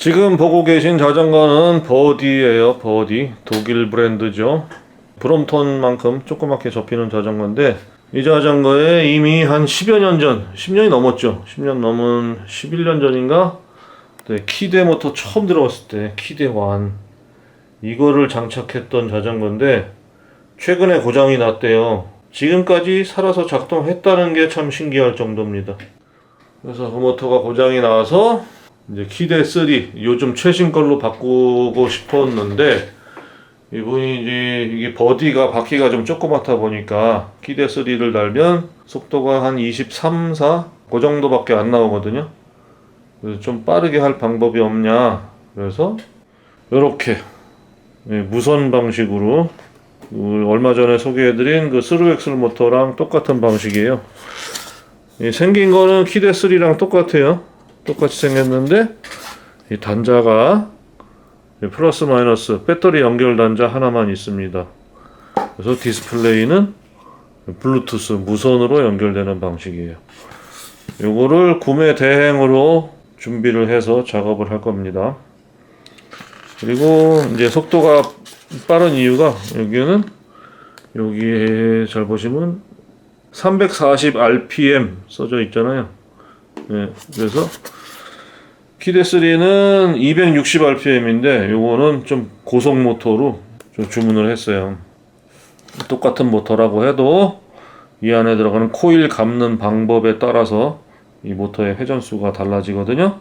지금 보고 계신 자전거는 버디예요. 버디. 독일 브랜드죠. 브롬톤만큼 조그맣게 접히는 자전거인데 이 자전거에 이미 한 10여 년 전, 10년이 넘었죠. 10년 넘은 11년 전인가? 네, 키대 모터 처음 들어왔을 때 키대 완 이거를 장착했던 자전거인데 최근에 고장이 났대요. 지금까지 살아서 작동했다는 게 참 신기할 정도입니다. 그래서 그 모터가 고장이 나서 이제 키대 3 요즘 최신 걸로 바꾸고 싶었는데 이분이 이제 이게 버디가 바퀴가 좀 조그맣다 보니까 키대 3를 달면 속도가 한 23, 4? 그 정도밖에 안 나오거든요. 그래서 좀 빠르게 할 방법이 없냐. 그래서 이렇게 무선 방식으로 얼마 전에 소개해드린 그 스루엑슬 모터랑 똑같은 방식이에요. 생긴 거는 키대 3랑 똑같아요. 똑같이 생겼는데 이 단자가 플러스 마이너스 배터리 연결 단자 하나만 있습니다. 그래서 디스플레이는 블루투스 무선으로 연결되는 방식이에요. 요거를 구매 대행으로 준비를 해서 작업을 할 겁니다. 그리고 이제 속도가 빠른 이유가 여기에 잘 보시면 340 RPM 써져 있잖아요. 네, 그래서 키대 3는 260 RPM인데 요거는 좀 고속 모터로 좀 주문을 했어요. 똑같은 모터라고 해도 이 안에 들어가는 코일 감는 방법에 따라서 이 모터의 회전수가 달라지거든요.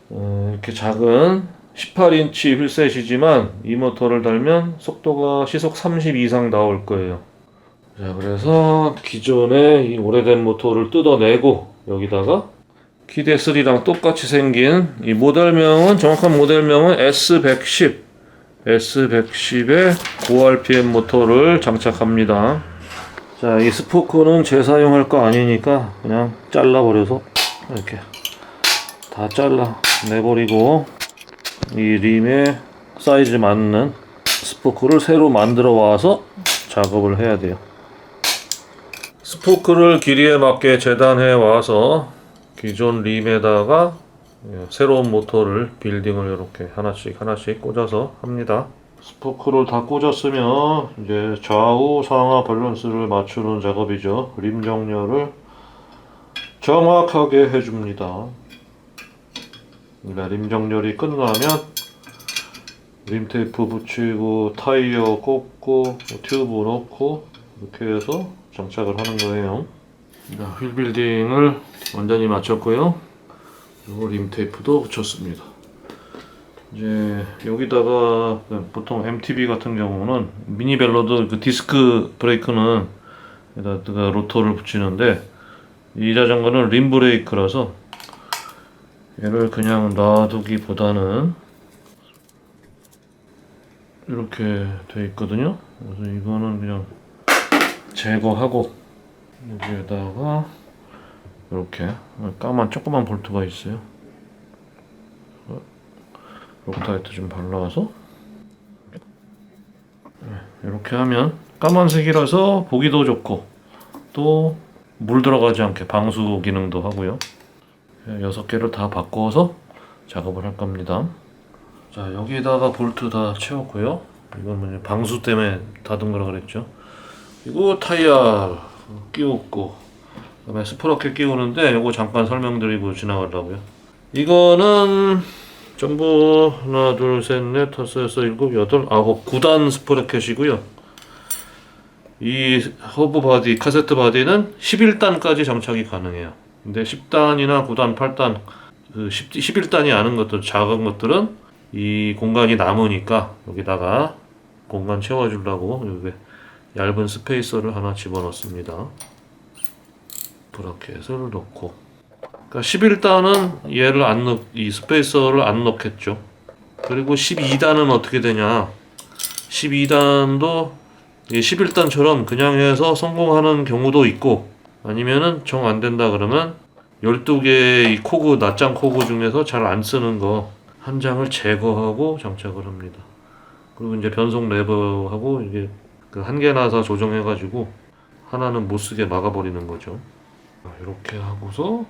이렇게 작은 18인치 휠셋이지만 이 모터를 달면 속도가 시속 30 이상 나올 거예요. 자, 그래서 기존의 이 오래된 모터를 뜯어내고 여기다가 키대 3랑 똑같이 생긴 이 모델명은 정확한 모델명은 S110의 고RPM 모터를 장착합니다. 자, 이 스포크는 재사용할 거 아니니까 그냥 잘라버려서 이렇게 다 잘라 내버리고 이 림에 사이즈 맞는 스포크를 새로 만들어 와서 작업을 해야 돼요. 스포크를 길이에 맞게 재단해 와서 기존 림에다가 새로운 모터를 빌딩을 이렇게 하나씩 꽂아서 합니다. 스포크를 다 꽂았으면 이제 좌우 상하 밸런스를 맞추는 작업이죠. 림 정렬을 정확하게 해줍니다. 림 정렬이 끝나면 림 테이프 붙이고 타이어 꽂고 튜브 넣고 이렇게 해서 장착을 하는 거예요. 휠 빌딩을 완전히 마쳤고요. 그리고 림 테이프도 붙였습니다. 이제 여기다가 보통 MTB 같은 경우는 미니 벨로드 그 디스크 브레이크는 여기다가 로터를 붙이는데 이 자전거는 림 브레이크라서 얘를 그냥 놔두기보다는 이렇게 돼 있거든요. 그래서 이거는 그냥 제거하고 여기에다가 이렇게 까만 조그만 볼트가 있어요. 록타이트 좀 발라서 이렇게 하면 까만색이라서 보기도 좋고 또 물 들어가지 않게 방수 기능도 하고요. 6개를 다 바꿔서 작업을 할 겁니다. 자, 여기다가 볼트 다 채웠고요. 이건 방수 때문에 닫은 거라 그랬죠. 그리고 타이어 끼웠고 그다음에 스프러켓 끼우는데 이거 잠깐 설명드리고 지나가려고요. 이거는 전부 하나, 둘, 셋, 넷, 다섯, 여섯, 일곱, 여덟, 아홉 9단 스프러켓이고요. 이 허브 바디, 카세트 바디는 11단까지 장착이 가능해요. 근데 10단이나 9단, 8단, 11단이 아닌 것들, 작은 것들은 이 공간이 남으니까 여기다가 공간 채워주려고 여기 얇은 스페이서를 하나 집어넣습니다. 브라켓을 넣고, 그러니까 11단은 얘를 이 스페이서를 안 넣겠죠. 그리고 12단은 어떻게 되냐? 12단도 11단처럼 그냥 해서 성공하는 경우도 있고, 아니면은 정 안 된다 그러면 12개의 이 코그, 낱장 코그 중에서 잘 안 쓰는 거 한 장을 제거하고 장착을 합니다. 그리고 이제 변속 레버하고 이게 그 한 개 나사 조정해가지고 하나는 못 쓰게 막아버리는 거죠. 이렇게 하고서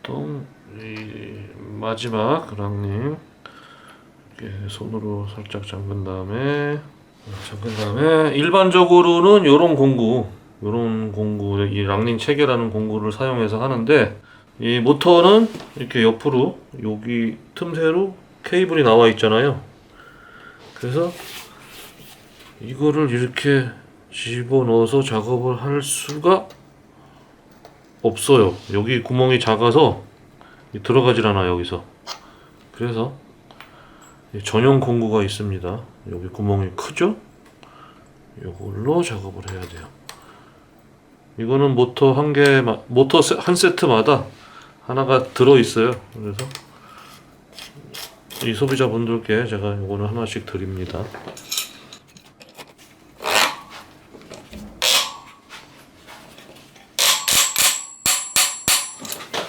또 이 마지막 랑님 이렇게 손으로 살짝 잠근 다음에 일반적으로는 요런 공구 이 랑닝 체계라는 공구를 사용해서 하는데, 이 모터는 이렇게 옆으로 여기 틈새로 케이블이 나와 있잖아요. 그래서 이거를 이렇게 집어넣어서 작업을 할 수가 없어요. 여기 구멍이 작아서 들어가질 않아 여기서. 그래서 전용 공구가 있습니다. 여기 구멍이 크죠? 이걸로 작업을 해야 돼요. 이거는 모터 한 세트마다 하나가 들어 있어요. 그래서 이 소비자분들께 제가 이거는 하나씩 드립니다.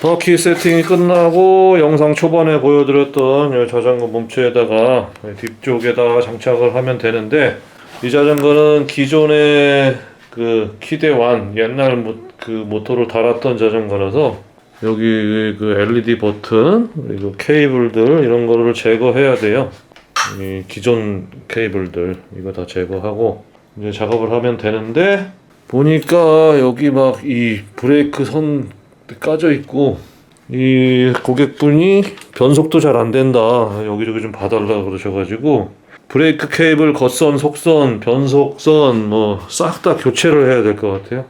바퀴 세팅이 끝나고 영상 초반에 보여드렸던 이 자전거 몸체에다가 뒤쪽에다가 장착을 하면 되는데, 이 자전거는 기존의 그 키대완 옛날 그 모터를 달았던 자전거라서 여기 그 LED 버튼 그리고 케이블들 이런 거를 제거해야 돼요. 이 기존 케이블들 이거 다 제거하고 이제 작업을 하면 되는데, 보니까 여기 막 이 브레이크 선 까져 있고, 이 고객분이 변속도 잘 안 된다, 여기저기 좀 봐달라 그러셔가지고 브레이크 케이블 겉선, 속선, 변속선 뭐 싹 다 교체를 해야 될 것 같아요.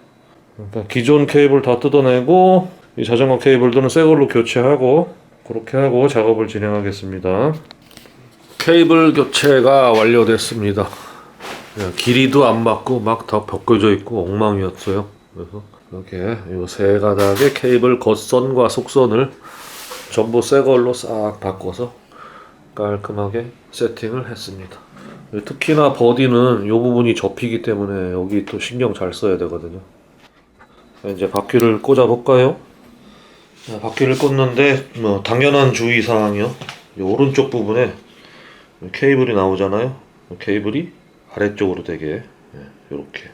그러니까 기존 케이블 다 뜯어내고 이 자전거 케이블들은 새 걸로 교체하고 그렇게 하고 작업을 진행하겠습니다. 케이블 교체가 완료됐습니다. 길이도 안 맞고 막 다 벗겨져 있고 엉망이었어요. 그래서 이렇게 이 세 가닥의 케이블 겉선과 속선을 전부 새 걸로 싹 바꿔서 깔끔하게 세팅을 했습니다. 특히나 버디는 이 부분이 접히기 때문에 여기 또 신경 잘 써야 되거든요. 이제 바퀴를 꽂아 볼까요? 바퀴를 꽂는데 뭐 당연한 주의사항이요. 이 오른쪽 부분에 케이블이 나오잖아요. 케이블이 아래쪽으로 되게 이렇게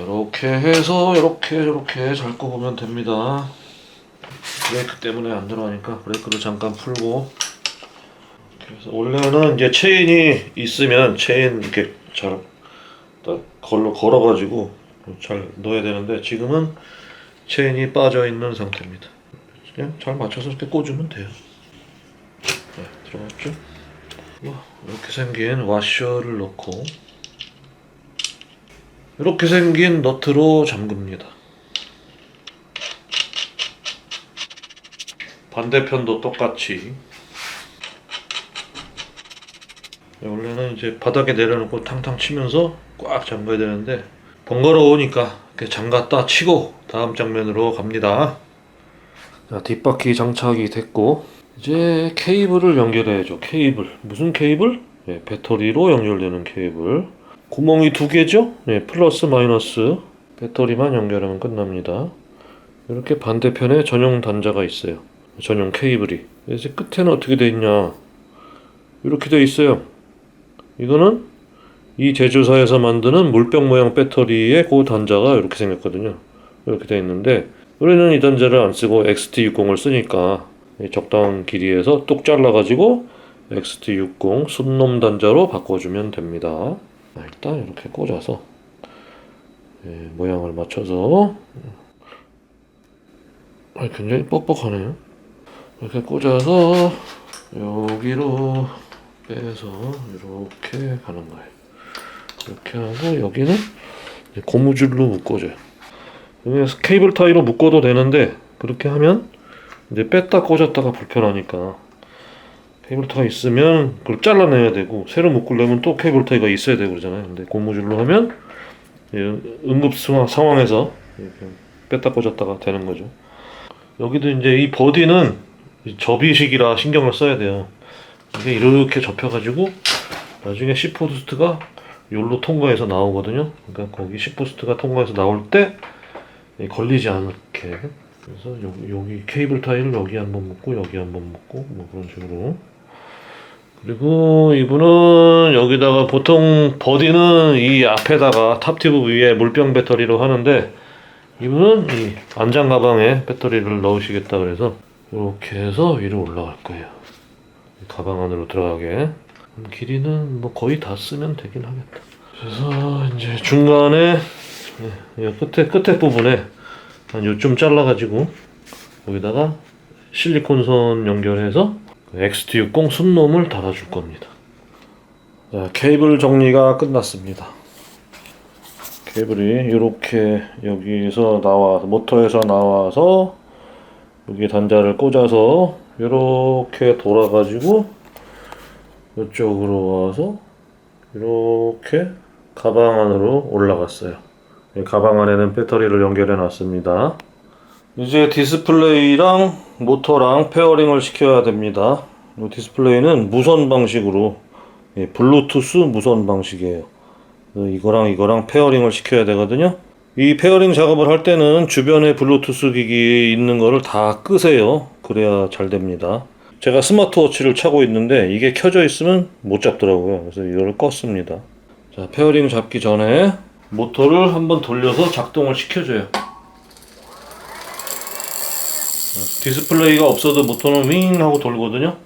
이렇게 해서 이렇게 잘 꼽으면 됩니다. 브레이크 때문에 안 들어가니까 브레이크를 잠깐 풀고. 그래서 원래는 이제 체인이 있으면 체인 이렇게 잘 걸어가지고 잘 넣어야 되는데, 지금은 체인이 빠져 있는 상태입니다. 그냥 잘 맞춰서 이렇게 꽂으면 돼요. 네, 들어갔죠? 이렇게 생긴 와셔를 넣고 이렇게 생긴 너트로 잠깁니다. 반대편도 똑같이. 원래는 이제 바닥에 내려놓고 탕탕 치면서 꽉 잠가야 되는데 번거로우니까 이렇게 잠갔다 치고 다음 장면으로 갑니다. 자, 뒷바퀴 장착이 됐고 이제 케이블을 연결해야죠. 케이블. 무슨 케이블? 네, 배터리로 연결되는 케이블. 구멍이 두 개죠? 네, 플러스 마이너스 배터리만 연결하면 끝납니다. 이렇게 반대편에 전용 단자가 있어요. 전용 케이블이. 그래서 끝에는 어떻게 되어 있냐, 이렇게 되어 있어요. 이거는 이 제조사에서 만드는 물병 모양 배터리의 그 단자가 이렇게 생겼거든요. 이렇게 되어 있는데 우리는 이 단자를 안 쓰고 XT60을 쓰니까 적당한 길이에서 뚝 잘라가지고 XT60 순놈 단자로 바꿔주면 됩니다. 일단 이렇게 꽂아서 모양을 맞춰서 굉장히 뻑뻑하네요. 이렇게 꽂아서 여기로 빼서 이렇게 가는 거예요. 이렇게 하고 여기는 고무줄로 묶어줘요. 여기서 케이블 타이로 묶어도 되는데 그렇게 하면 이제 뺐다 꽂았다가 불편하니까 케이블 타이가 있으면 그걸 잘라내야 되고, 새로 묶으려면 또 케이블 타이가 있어야 되고 그러잖아요. 근데 고무줄로 하면 응급 상황에서 이렇게 뺐다 꽂았다가 되는 거죠. 여기도 이제 이 버디는 접이식이라 신경을 써야 돼요. 이게 이렇게 접혀가지고 나중에 시포스트가 여기로 통과해서 나오거든요. 그러니까 거기 시포스트가 통과해서 나올 때 걸리지 않게. 그래서 여기 케이블 타이를 여기 한번 묶고 여기 한번 묶고 뭐 그런 식으로. 그리고 이분은 여기다가 보통 버디는 이 앞에다가 탑튜브 위에 물병 배터리로 하는데, 이분은 이 안장 가방에 배터리를 넣으시겠다 그래서 이렇게 해서 위로 올라갈 거예요. 가방 안으로 들어가게. 길이는 뭐 거의 다 쓰면 되긴 하겠다. 그래서 이제 중간에 끝에 부분에 한 요쯤 잘라가지고 여기다가 실리콘선 연결해서 XT60 순놈을 달아줄 겁니다. 자, 케이블 정리가 끝났습니다. 케이블이 이렇게 여기서 나와서 모터에서 나와서 여기 단자를 꽂아서 이렇게 돌아가지고 이쪽으로 와서 이렇게 가방 안으로 올라갔어요. 가방 안에는 배터리를 연결해 놨습니다. 이제 디스플레이랑 모터랑 페어링을 시켜야 됩니다. 이 디스플레이는 무선 방식으로 블루투스 무선 방식이에요. 이거랑 페어링을 시켜야 되거든요. 이 페어링 작업을 할 때는 주변에 블루투스 기기 있는 거를 다 끄세요. 그래야 잘 됩니다. 제가 스마트워치를 차고 있는데 이게 켜져 있으면 못 잡더라고요. 그래서 이걸 껐습니다. 자, 페어링 잡기 전에 모터를 한번 돌려서 작동을 시켜줘요. 디스플레이가 없어도 모터는 윙 하고 돌거든요.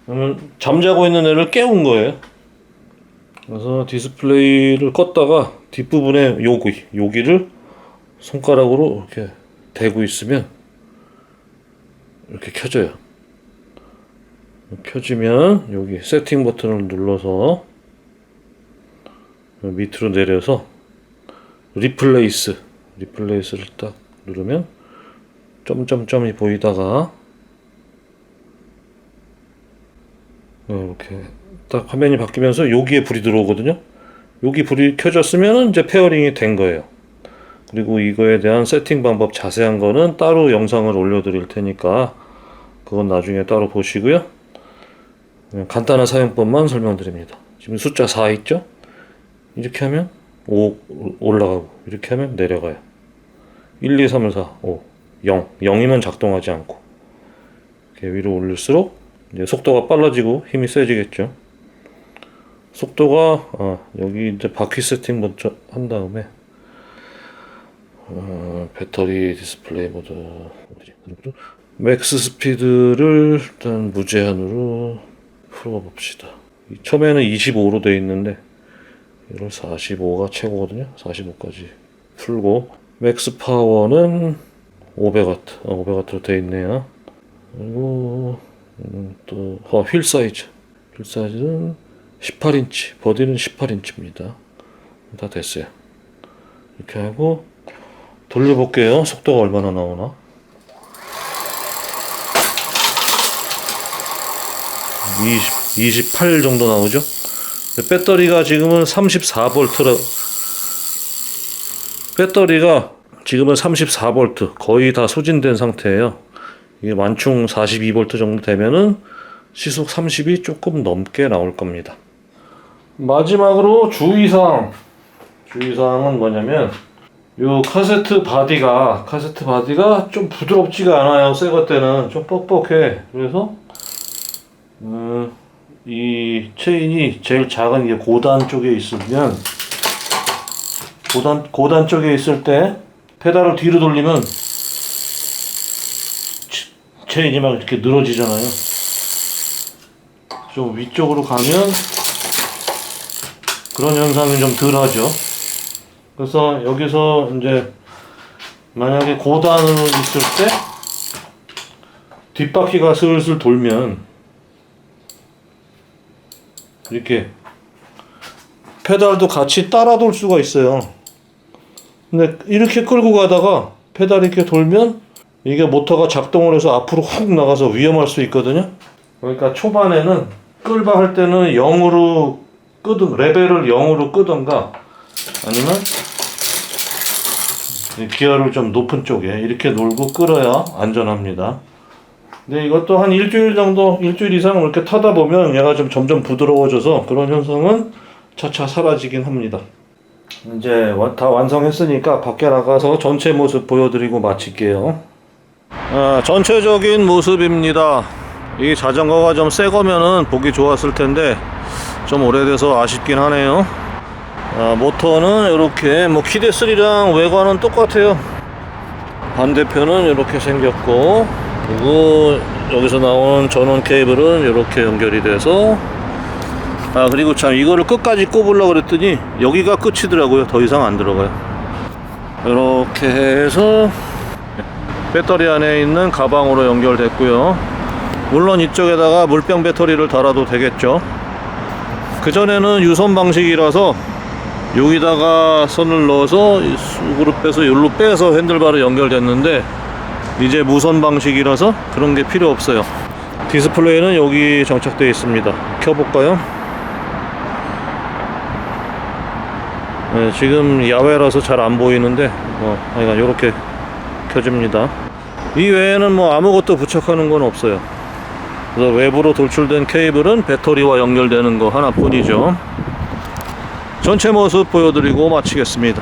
그러면 잠자고 있는 애를 깨운 거예요. 그래서 디스플레이를 껐다가 뒷부분에 여기를 손가락으로 이렇게 대고 있으면 이렇게 켜져요. 켜지면 여기 세팅 버튼을 눌러서 밑으로 내려서 리플레이스를 딱 누르면 점점점이 보이다가 이렇게 딱 화면이 바뀌면서 여기에 불이 들어오거든요. 여기 불이 켜졌으면 이제 페어링이 된 거예요. 그리고 이거에 대한 세팅 방법 자세한 거는 따로 영상을 올려드릴 테니까 그건 나중에 따로 보시고요. 간단한 사용법만 설명드립니다. 지금 숫자 4 있죠? 이렇게 하면 5 올라가고 이렇게 하면 내려가요. 1, 2, 3, 4, 5, 0. 0이면 작동하지 않고 이렇게 위로 올릴수록 이제 속도가 빨라지고 힘이 세지겠죠. 속도가 여기 이제 바퀴 세팅 먼저 한 다음에 배터리 디스플레이 모드 맥스 스피드를 일단 무제한으로 풀어봅시다. 처음에는 25로 되어 있는데 이걸 45가 최고거든요. 45까지 풀고 맥스 파워는 500W로 되어 있네요. 그리고 또 휠 사이즈는 18인치, 버디는 18인치입니다. 다 됐어요. 이렇게 하고 돌려볼게요. 속도가 얼마나 나오나. 28 정도 나오죠. 배터리가 지금은 34V라 배터리가 지금은 34V 거의 다 소진된 상태예요. 이게 완충 42V 정도 되면은 시속 30이 조금 넘게 나올 겁니다. 마지막으로 주의사항은 뭐냐면 요 카세트 바디가 좀 부드럽지가 않아요. 새 것 때는 좀 뻑뻑해. 그래서 이 체인이 제일 작은 게 고단 쪽에 있으면 고단 쪽에 있을 때 페달을 뒤로 돌리면 체인이 막 이렇게 늘어지잖아요. 좀 위쪽으로 가면 그런 현상이 좀 덜하죠. 그래서 여기서 이제 만약에 고단으로 있을 때 뒷바퀴가 슬슬 돌면 이렇게 페달도 같이 따라 돌 수가 있어요. 근데 이렇게 끌고 가다가 페달이 이렇게 돌면 이게 모터가 작동을 해서 앞으로 훅 나가서 위험할 수 있거든요. 그러니까 초반에는 끌바 할 때는 0으로 레벨을 0으로 끄던가 아니면 기어를 좀 높은 쪽에 이렇게 놀고 끌어야 안전합니다. 근데 이것도 한 일주일 이상 이렇게 타다 보면 얘가 좀 점점 부드러워져서 그런 현상은 차차 사라지긴 합니다. 이제 다 완성했으니까 밖에 나가서 전체 모습 보여드리고 마칠게요. 전체적인 모습입니다. 이 자전거가 좀 새 거면은 보기 좋았을 텐데 좀 오래돼서 아쉽긴 하네요. 모터는 이렇게 키대3랑 외관은 똑같아요. 반대편은 이렇게 생겼고, 그리고 여기서 나오는 전원 케이블은 이렇게 연결이 돼서, 그리고 참 이거를 끝까지 꼽으려고 그랬더니 여기가 끝이더라고요. 더 이상 안 들어가요. 이렇게 해서 배터리 안에 있는 가방으로 연결됐고요. 물론 이쪽에다가 물병 배터리를 달아도 되겠죠. 그전에는 유선 방식이라서 여기다가 선을 넣어서 수그룹 빼서 여기로 빼서 핸들바로 연결됐는데, 이제 무선 방식이라서 그런 게 필요 없어요. 디스플레이는 여기 장착되어 있습니다. 켜볼까요? 네, 지금 야외라서 잘 안 보이는데 하여간 이렇게 켜집니다. 이 외에는 뭐 아무것도 부착하는 건 없어요. 그래서 외부로 돌출된 케이블은 배터리와 연결되는 거 하나뿐이죠. 전체 모습 보여드리고 마치겠습니다.